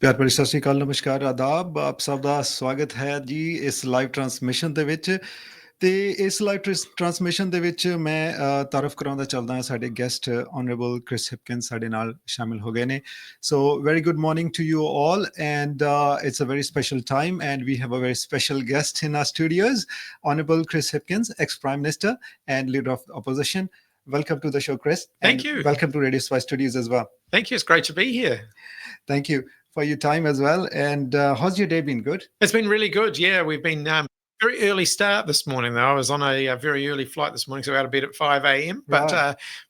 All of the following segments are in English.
ਪਿਆਰ ਭਰੀ ਸਤਿ ਸ਼੍ਰੀ ਅਕਾਲ, ਨਮਸਕਾਰ, ਆਦਾਬ। ਆਪ ਸਭ ਦਾ ਸਵਾਗਤ ਹੈ ਜੀ ਇਸ ਲਾਈਵ ਟਰਾਂਸਮਿਸ਼ਨ ਦੇ ਵਿੱਚ। ਤੇ ਇਸ ਲਾਈਵ ਟਰਾਂਸਮਿਸ਼ਨ ਦੇ ਵਿੱਚ ਮੈਂ ਤਾਰਫ ਕਰਾਉਂਦਾ ਚੱਲਦਾ ਹਾਂ। ਸਾਡੇ ਗੈਸਟ ਆਨਰੇਬਲ ਕ੍ਰਿਸ ਹਿਪਕਿੰਸ ਸਾਡੇ ਨਾਲ ਸ਼ਾਮਿਲ ਹੋ ਗਏ ਨੇ। So very good morning to you all, and it's a very special time and we have a very special guest in our studios, Honorable Chris Hipkins, ex-Prime Minister and Leader of the Opposition. Welcome to the show, Chris. Thank you. Welcome to Radio Spy Studios as well. Thank you. It's great to be here. Thank you for your time as well. And how's your day been? Good? It's been really good. Yeah, we've been very early start this morning, though. I was on a very early flight this morning, so out of bed at 5 a.m. But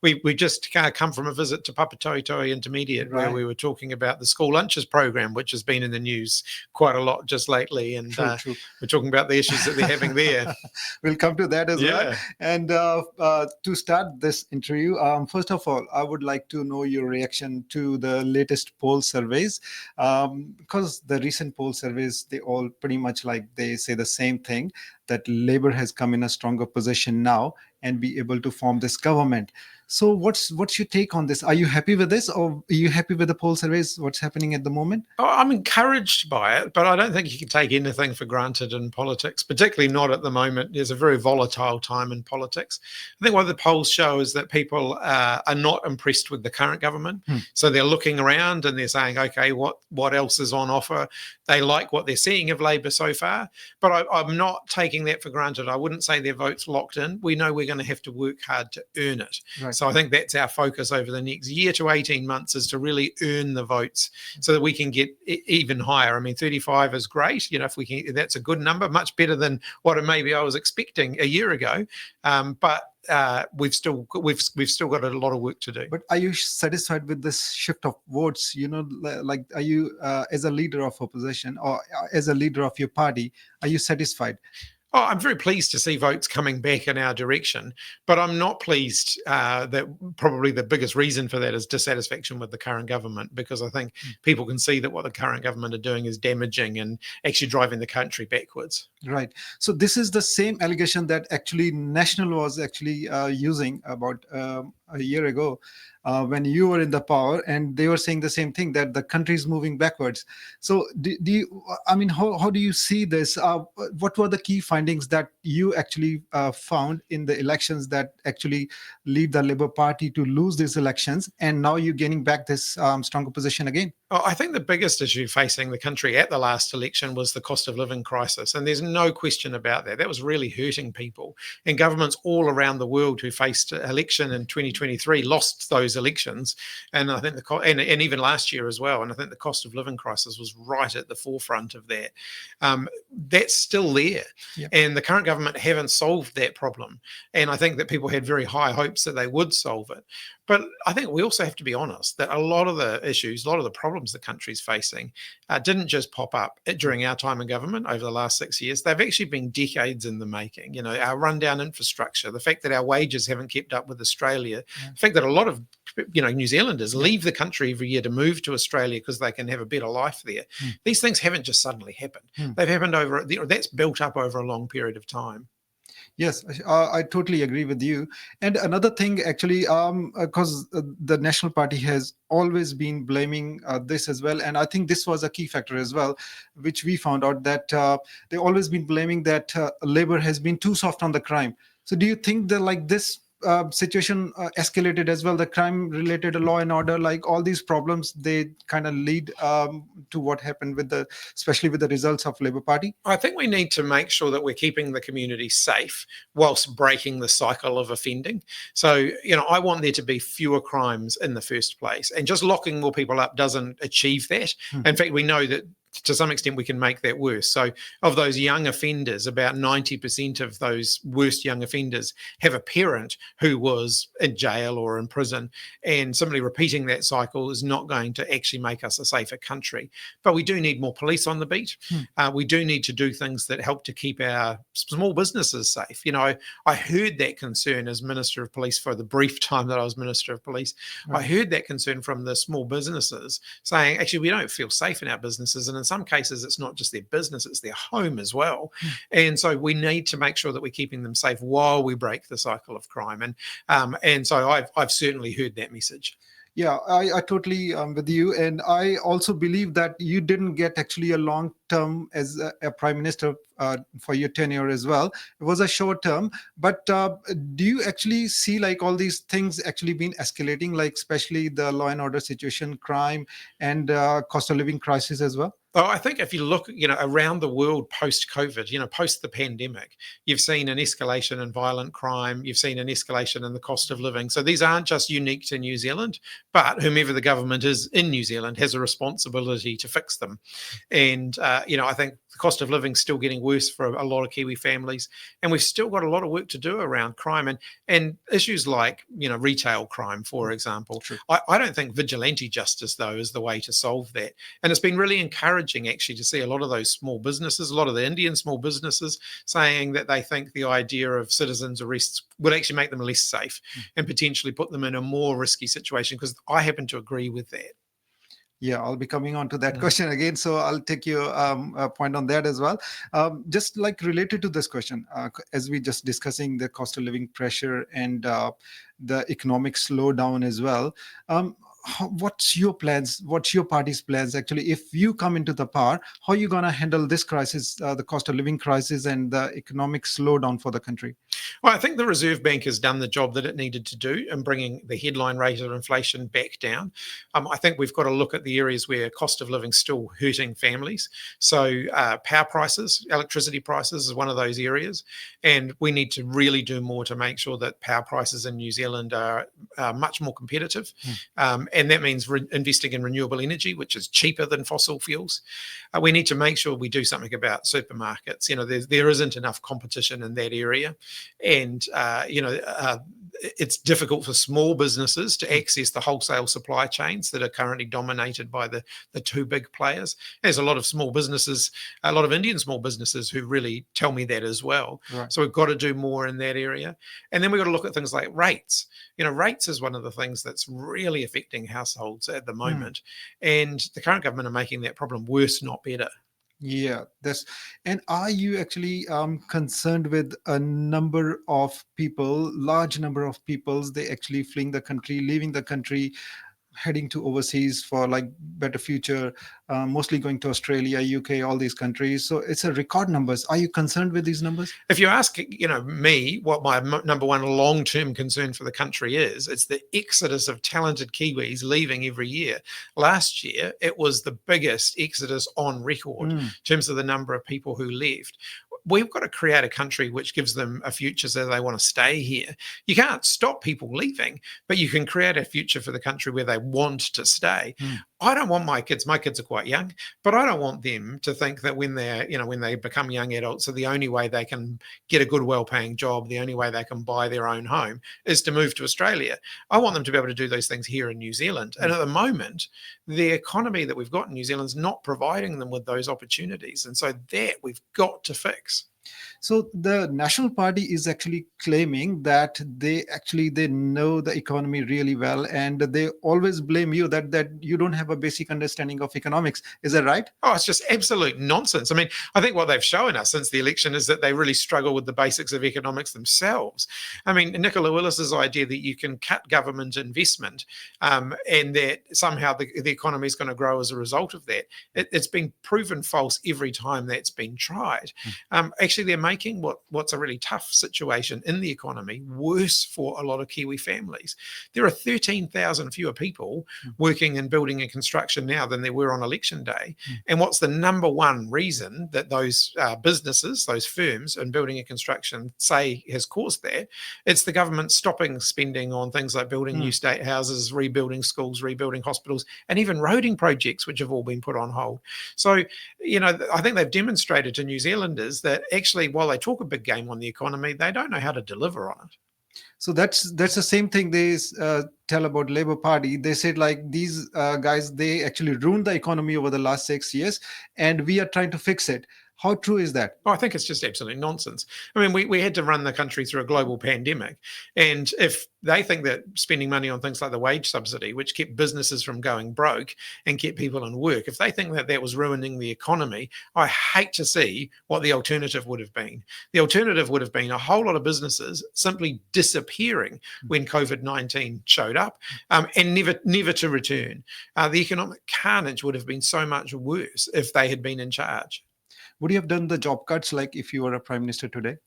we just come from a visit to Papatoetoe Intermediate, where we were talking about the school lunches program, which has been in the news quite a lot just lately. And True. we're talking about the issues that they're having there. We'll come to that as well. And to start this interview, first of all, I would like to know your reaction to the latest poll surveys, because the recent poll surveys, they all pretty much like they say the same thing, that Labour has come in a stronger position now and be able to form this government. So what's your take on this? Are you happy with this, or are you happy with the poll surveys? What's happening at the moment? Oh, I'm encouraged by it, but I don't think you can take anything for granted in politics, particularly not at the moment. There's a very volatile time in politics. I think what the polls show is that people are not impressed with the current government. So they're looking around and they're saying, okay, what else is on offer? They like what they're seeing of Labour so far, but I'm not taking that for granted. I wouldn't say their vote's locked in. We know we're going to have to work hard to earn it. Right. So I think that's our focus over the next year to 18 months, is to really earn the votes so that we can get even higher. I mean, 35 is great. You know, if we can, that's a good number, much better than what maybe I was expecting a year ago. But we've still got a lot of work to do. But are you satisfied with this shift of votes? You know, like, are you as a leader of opposition or as a leader of your party, are you satisfied? Oh, I'm very pleased to see votes coming back in our direction, but I'm not pleased that probably the biggest reason for that is dissatisfaction with the current government, because I think people can see that what the current government are doing is damaging and actually driving the country backwards. Right. So this is the same allegation that actually National was actually using about a year ago, when you were in the power, and they were saying the same thing, that the country is moving backwards. So do you, I mean, how do you see this? What were the key findings that you actually found in the elections that actually lead the Labour Party to lose these elections, and now you're gaining back this stronger position again? Oh, I think the biggest issue facing the country at the last election was the cost of living crisis, and there's no question about that. That was really hurting people, and governments all around the world who faced election in 2023 lost those elections, and I think and even last year as well. And I think the cost of living crisis was right at the forefront of that. That's still there, and the current government haven't solved that problem. And I think that people had very high hopes that they would solve it. But I think we also have to be honest that a lot of the issues, a lot of the problems the country's facing didn't just pop up during our time in government over the last 6 years. They've actually been decades in the making. You know, our rundown infrastructure, the fact that our wages haven't kept up with Australia, the fact that a lot of New Zealanders leave the country every year to move to Australia because they can have a better life there. These things haven't just suddenly happened. They've happened that's built up over a long period of time. Yes, I totally agree with you. And another thing, actually, because the National Party has always been blaming this as well, and I think this was a key factor as well, which we found out that they always been blaming that Labour has been too soft on the crime. So do you think that like this situation escalated as well, the crime related law and order, like all these problems, they kind of lead to what happened with especially with the results of Labour Party? I think we need to make sure that we're keeping the community safe whilst breaking the cycle of offending. So, you know, I want there to be fewer crimes in the first place, and just locking more people up doesn't achieve that. In fact, we know that to some extent we can make that worse. So of those young offenders, about 90% of those worst young offenders have a parent who was in jail or in prison, and simply repeating that cycle is not going to actually make us a safer country. But we do need more police on the beat. We do need to do things that help to keep our small businesses safe. You know, I heard that concern as Minister of Police for the brief time that I was Minister of Police. I heard that concern from the small businesses saying, actually, we don't feel safe in our businesses, and in some cases it's not just their business, it's their home as well. And so we need to make sure that we're keeping them safe while we break the cycle of crime. And so I've certainly heard that message. Yeah, I totally with you, and I also believe that you didn't get actually a long term as a prime minister for your tenure as well. It was a short term, but do you actually see like all these things actually been escalating, like especially the law and order situation, crime, and cost of living crisis as well? Oh, I think if you look, around the world post COVID, post the pandemic, you've seen an escalation in violent crime. You've seen an escalation in the cost of living. So these aren't just unique to New Zealand, but whomever the government is in New Zealand has a responsibility to fix them. And, I think the cost of living is still getting worse for a lot of Kiwi families. And we've still got a lot of work to do around crime and issues like, retail crime, for example. True. I don't think vigilante justice, though, is the way to solve that. And it's been really encouraging, actually, to see a lot of those small businesses, a lot of the Indian small businesses saying that they think the idea of citizens' arrests would actually make them less safe and potentially put them in a more risky situation, because I happen to agree with that. Yeah, I'll be coming on to that Mm. question again. So I'll take your point on that as well. Just like related to this question, as we just discussing the cost of living pressure and the economic slowdown as well. What's your plans? What's your party's plans actually? If you come into the power, how are you going to handle this crisis, the cost of living crisis and the economic slowdown for the country? Well, I think the Reserve Bank has done the job that it needed to do in bringing the headline rate of inflation back down. I think we've got to look at the areas where cost of living is still hurting families. So power prices, electricity prices is one of those areas. And we need to really do more to make sure that power prices in New Zealand are much more competitive. And that means investing in renewable energy, which is cheaper than fossil fuels. We need to make sure we do something about supermarkets. There isn't enough competition in that area. And, it's difficult for small businesses to access the wholesale supply chains that are currently dominated by the two big players. There's a lot of small businesses, a lot of Indian small businesses who really tell me that as well. Right. So we've got to do more in that area. And then we've got to look at things like rates. Rates is one of the things that's really affecting households at the moment. And the current government are making that problem worse, not better. Yeah, that's and are you actually concerned with a number of people, large number of peoples, they actually fleeing the country, leaving the country, heading to overseas for like better future, mostly going to Australia, UK, all these countries. So it's a record numbers. Are you concerned with these numbers? If you ask, me, what my number one long-term concern for the country is, it's the exodus of talented Kiwis leaving every year. Last year, it was the biggest exodus on record in terms of the number of people who left. We've got to create a country which gives them a future so they want to stay here. You can't stop people leaving, but you can create a future for the country where they want to stay. I don't want my kids are quite young, but I don't want them to think that when they become young adults, so the only way they can get a good, well-paying job, the only way they can buy their own home is to move to Australia. I want them to be able to do those things here in New Zealand. And at the moment, the economy that we've got in New Zealand is not providing them with those opportunities. And so that we've got to fix. So the National Party is actually claiming that they know the economy really well, and they always blame you that you don't have a basic understanding of economics. Is that right? Oh, it's just absolute nonsense. I mean, I think what they've shown us since the election is that they really struggle with the basics of economics themselves. I mean, Nicola Willis's idea that you can cut government investment and that somehow the economy is going to grow as a result of that, it's been proven false every time that's been tried. Actually, they're making what's a really tough situation in the economy worse for a lot of Kiwi families. There are 13,000 fewer people working in building and construction now than there were on election day. And what's the number one reason that those businesses, those firms in building and construction say has caused that? It's the government stopping spending on things like building new state houses, rebuilding schools, rebuilding hospitals, and even roading projects, which have all been put on hold. So, I think they've demonstrated to New Zealanders that actually, while they talk a big game on the economy, they don't know how to deliver on it. So that's the same thing they tell about Labour Party. They said like these guys, they actually ruined the economy over the last 6 years, and we are trying to fix it. How true is that? Oh, I think it's just absolute nonsense. I mean, we had to run the country through a global pandemic. And if they think that spending money on things like the wage subsidy, which kept businesses from going broke and kept people in work, if they think that that was ruining the economy, I hate to see what the alternative would have been. The alternative would have been a whole lot of businesses simply disappearing when COVID-19 showed up, and never to return. The economic carnage would have been so much worse if they had been in charge. Would you have done the job cuts like if you were a prime minister today?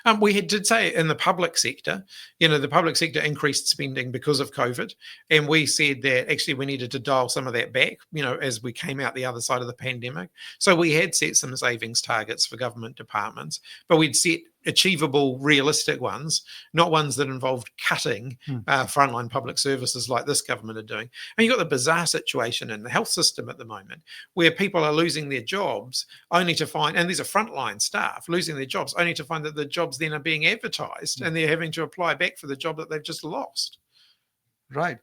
Did say in the public sector, the public sector increased spending because of COVID. And we said that actually we needed to dial some of that back, as we came out the other side of the pandemic. So we had set some savings targets for government departments, but we'd set achievable, realistic ones, not ones that involved cutting frontline public services like this government are doing. And you've got the bizarre situation in the health system at the moment where people are losing their jobs only to find, and these are frontline staff losing their jobs only to find that the jobs then are being advertised and they're having to apply back for the job that they've just lost. Right.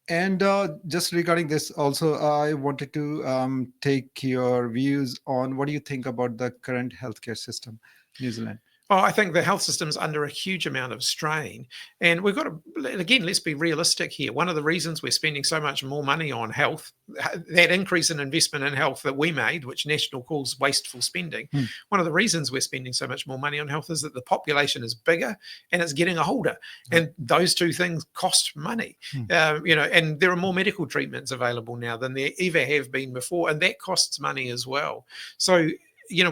And just regarding this, also, I wanted to take your views on what do you think about the current healthcare system, New Zealand? Oh, I think the health system's under a huge amount of strain. And we've got to, again, let's be realistic here. One of the reasons we're spending so much more money on health, that increase in investment in health that we made, which National calls wasteful spending, one of the reasons we're spending so much more money on health is that the population is bigger and it's getting older. And those two things cost money. And there are more medical treatments available now than there ever have been before. And that costs money as well. So,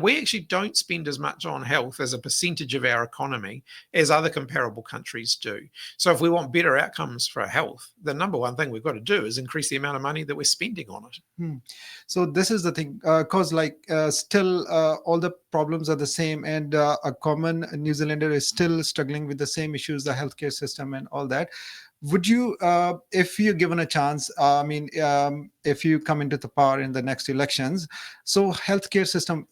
we actually don't spend as much on health as a percentage of our economy as other comparable countries do. So if we want better outcomes for our health, the number one thing we've got to do is increase the amount of money that we're spending on it. So this is the thing, because still all the problems are the same, and a common New Zealander is still struggling with the same issues, the healthcare system and all that. Would you, if you're given a chance, if you come into the power in the next elections, so healthcare system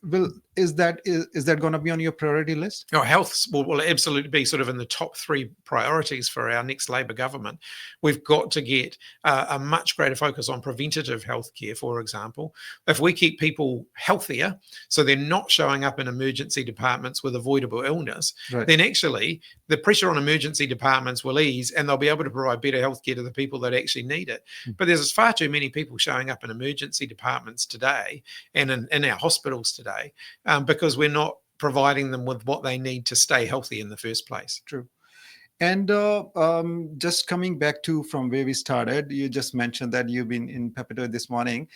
is that going to be on your priority list? Health will absolutely be sort of in the top three priorities for our next Labor government. We've got to get a much greater focus on preventative healthcare, for example. If we keep people healthier, so they're not showing up in emergency departments with avoidable illness, then actually the pressure on emergency departments will ease and they'll be able to provide better healthcare to the people that actually need it. But there's far too many people showing up in emergency departments today and in our hospitals today because we're not providing them with what they need to stay healthy in the first place. True. And just coming back to from where we started, you just mentioned that you've been in Pepito this morning,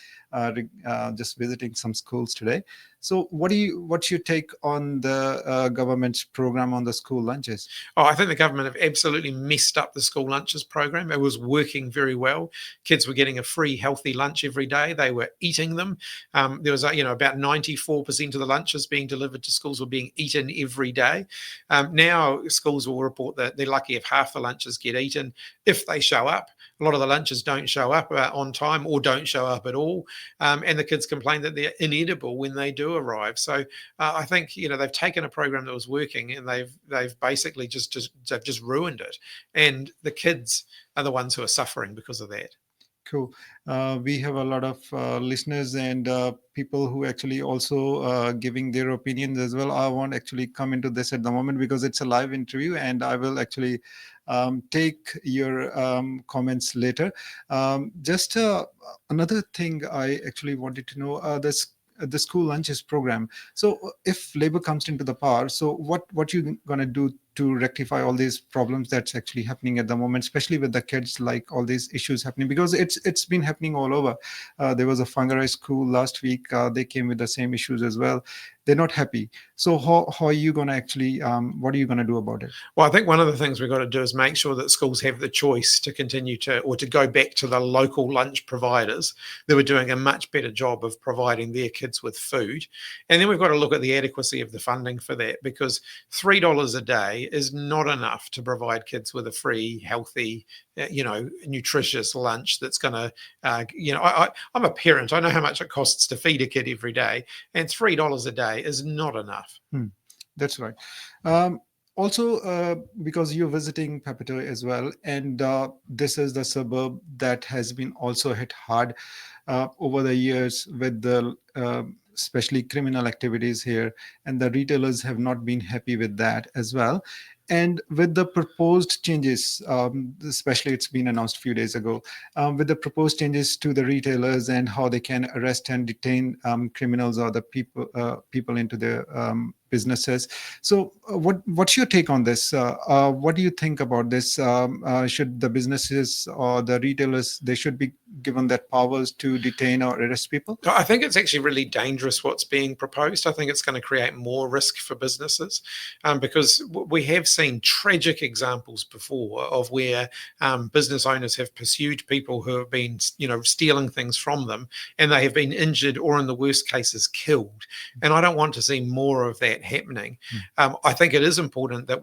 just visiting some schools today. So what's your take on the government's program on the school lunches? I think the government have absolutely messed up the school lunches program. It was working very well. Kids were getting a free healthy lunch every day. They were eating them. There was about 94% of the lunches being delivered to schools were being eaten every day. Now schools will report that they're lucky if half the lunches get eaten if they show up. A lot of the lunches don't show up on time or don't show up at all. And the kids complain that they're inedible when they do arrive. So I think, they've taken a program that was working and they've basically just ruined it. And the kids are the ones who are suffering because of that. Cool. We have a lot of listeners and people who actually also giving their opinions as well. I won't actually come into this at the moment because it's a live interview, and I will actually take your comments later. Just another thing I actually wanted to know, the school lunches program. So if Labour comes into the power, so what you going to do to rectify all these problems that's actually happening at the moment, especially with the kids, like all these issues happening, because it's been happening all over. There was a Whangarei school last week. They came with the same issues as well. They're not happy. So how are you going to actually, what are you going to do about it? Well, I think one of the things we've got to do is make sure that schools have the choice to continue to go back to the local lunch providers that were doing a much better job of providing their kids with food. And then we've got to look at the adequacy of the funding for that, because $3 a day is not enough to provide kids with a free, healthy, nutritious lunch that's going to, I'm a parent. I know how much it costs to feed a kid every day, and $3 a day is not enough. That's right. Also, because you're visiting Pepito as well, and this is the suburb that has been also hit hard over the years with the especially criminal activities here, and the retailers have not been happy with that as well. And with the proposed changes, especially it's been announced a few days ago, with the proposed changes to the retailers and how they can arrest and detain criminals or the people into their businesses. So, what's your take on this? What do you think about this? Should the businesses or the retailers, they should be given that powers to detain or arrest people? I think it's actually really dangerous what's being proposed. I think it's going to create more risk for businesses because we have seen tragic examples before of where business owners have pursued people who have been, stealing things from them, and they have been injured or, in the worst cases, killed. And I don't want to see more of that happening. I think it is important that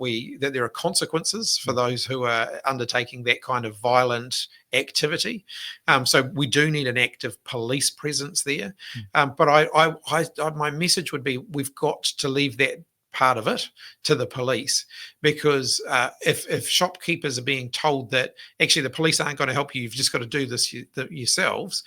there are consequences for those who are undertaking that kind of violent activity. So we do need an active police presence there. But my message would be we've got to leave that part of it to the police, because if shopkeepers are being told that actually the police aren't going to help you, you've just got to do this yourselves,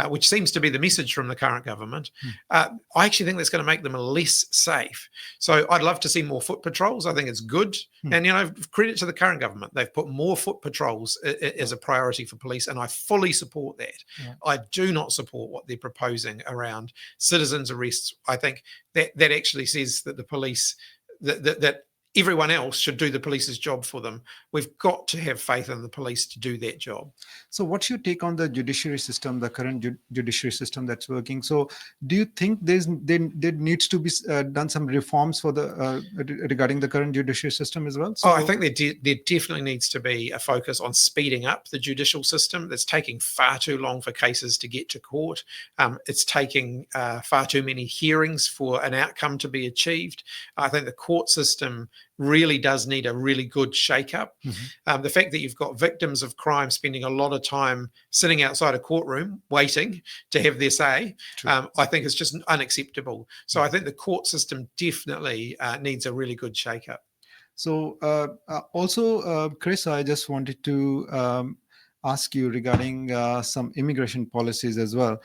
which seems to be the message from the current government, I actually think that's going to make them less safe. So I'd love to see more foot patrols. I think it's good. And, credit to the current government. They've put more foot patrols as a priority for police, and I fully support that. I do not support what they're proposing around citizens' arrests. I think that actually says that the police, that everyone else should do the police's job for them. We've got to have faith in the police to do that job. So what's your take on the judiciary system, the current judiciary system that's working? So do you think there needs to be done some reforms for the regarding the current judiciary system as well? So, I think there definitely needs to be a focus on speeding up the judicial system. That's taking far too long for cases to get to court. It's taking far too many hearings for an outcome to be achieved. I think the court system really does need a really good shake-up. The fact that you've got victims of crime spending a lot of time sitting outside a courtroom waiting to have their say, I think is just unacceptable. So I think the court system definitely needs a really good shake-up. So also, Chris, I just wanted to ask you regarding some immigration policies as well,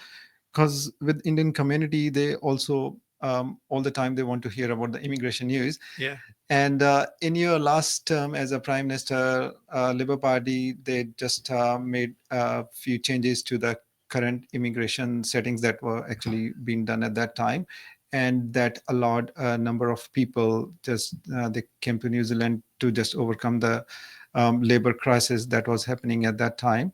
because with Indian community, they also all the time they want to hear about the immigration news. Yeah. And in your last term as a prime minister, Labour Party, they just made a few changes to the current immigration settings that were actually being done at that time. And that allowed a number of people they came to New Zealand to just overcome the labor crisis that was happening at that time.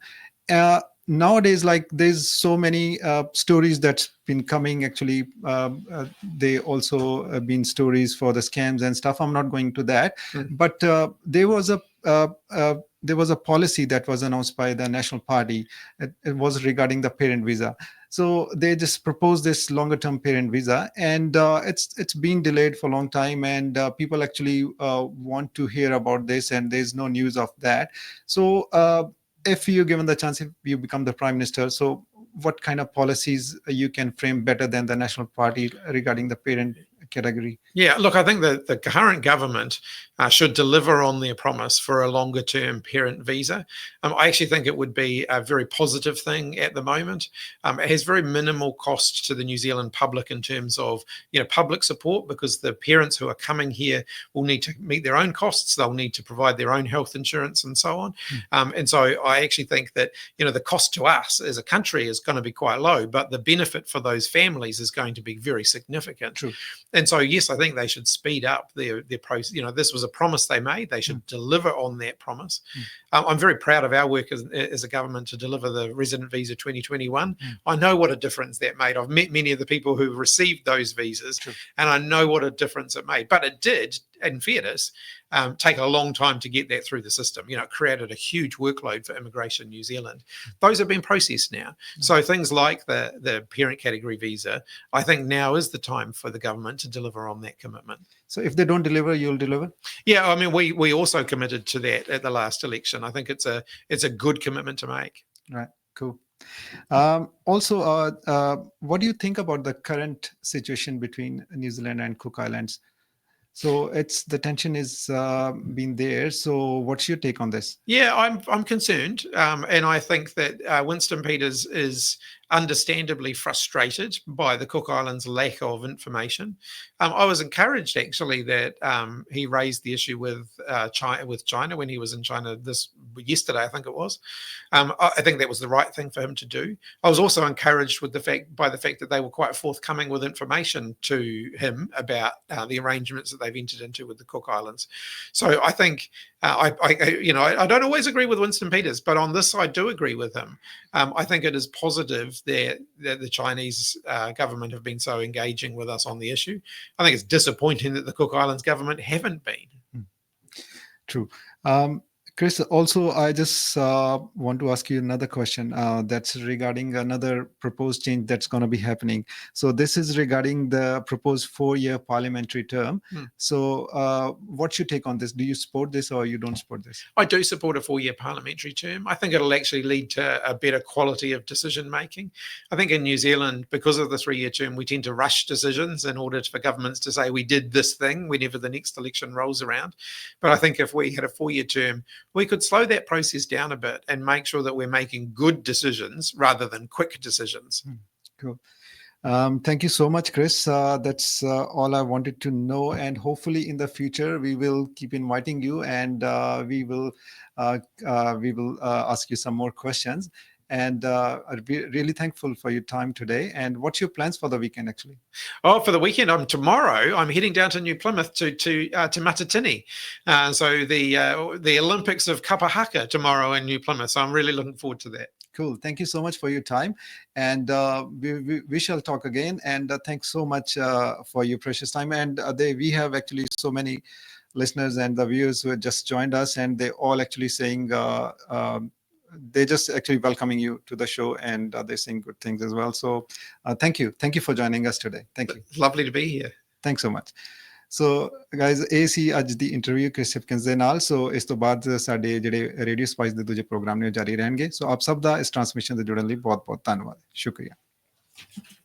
Nowadays, like there's so many stories that's been coming. Actually, they also have been stories for the scams and stuff. I'm not going to that, but there was a policy that was announced by the National Party. It was regarding the parent visa. So they just proposed this longer term parent visa, and it's been delayed for a long time, and people actually want to hear about this, and there's no news of that. So if you're given the chance, if you become the prime minister, so what kind of policies you can frame better than the National Party regarding the parent category? Yeah, look, I think that the current government should deliver on their promise for a longer term parent visa. I actually think it would be a very positive thing at the moment. It has very minimal cost to the New Zealand public in terms of public support, because the parents who are coming here will need to meet their own costs. They'll need to provide their own health insurance and so on. And so I actually think that the cost to us as a country is going to be quite low, but the benefit for those families is going to be very significant. True. And so, yes, I think they should speed up their process. This was a promise they made. They should deliver on that promise. I'm very proud of our work as a government to deliver the Resident Visa 2021. I know what a difference that made. I've met many of the people who received those visas, and I know what a difference it made. But it did, in fairness, take a long time to get that through the system. It created a huge workload for Immigration New Zealand. Those have been processed now. So things like the parent category visa, I think now is the time for the government to deliver on that commitment. So if they don't deliver, you'll deliver? Yeah, I mean, we also committed to that at the last election. I think it's a good commitment to make. Right, cool. Also, what do you think about the current situation between New Zealand and Cook Islands? So the tension is been there. So what's your take on this? Yeah, I'm concerned, and I think that Winston Peters is understandably frustrated by the Cook Islands' lack of information. I was encouraged actually that he raised the issue with China when he was in China yesterday, I think it was. I think that was the right thing for him to do. I was also encouraged with by the fact that they were quite forthcoming with information to him about the arrangements that they've entered into with the Cook Islands. So I think I don't always agree with Winston Peters, but on this I do agree with him. I think it is positive that the Chinese government have been so engaging with us on the issue. I think it's disappointing that the Cook Islands government haven't been. True. Chris, also, I just want to ask you another question that's regarding another proposed change that's going to be happening. So this is regarding the proposed 4-year parliamentary term. So what's your take on this? Do you support this or you don't support this? I do support a 4-year parliamentary term. I think it'll actually lead to a better quality of decision making. I think in New Zealand, because of the 3-year term, we tend to rush decisions in order for governments to say we did this thing whenever the next election rolls around. But I think if we had a 4-year term, we could slow that process down a bit and make sure that we're making good decisions rather than quick decisions. Cool. Thank you so much, Chris. That's all I wanted to know. And hopefully in the future, we will keep inviting you and we will ask you some more questions. And I'd be really thankful for your time today. And what's your plans for the weekend, actually? Oh, for the weekend, tomorrow I'm heading down to New Plymouth to Matatini. So the Olympics of Kapahaka tomorrow in New Plymouth. So I'm really looking forward to that. Cool. Thank you so much for your time. And we shall talk again. And thanks so much for your precious time. And we have actually so many listeners and the viewers who have just joined us. And they all actually saying, they're just actually welcoming you to the show and they're saying good things as well. So thank you. Thank you for joining us today. Thank you. Lovely to be here. Thanks so much. So guys ਇਹ ਸੀ ਅੱਜ ਦੀ interview Chris ਹਿਪਕਿੰਸ ਦੇ ਨਾਲ। ਸੋ ਇਸ ਤੋਂ ਬਾਅਦ ਸਾਡੇ ਜਿਹੜੇ radio spice ਦੇ ਦੂਜੇ ਪ੍ਰੋਗਰਾਮ ਨੇ ਉਹ ਜਾਰੀ ਰਹਿਣਗੇ। ਸੋ ਆਪ ਸਭ ਦਾ ਇਸ ਟਰਾਂਸਮਿਸ਼ਨ ਦੇ ਜੁੜਨ ਲਈ ਬਹੁਤ ਬਹੁਤ ਧੰਨਵਾਦ, ਸ਼ੁਕਰੀਆ।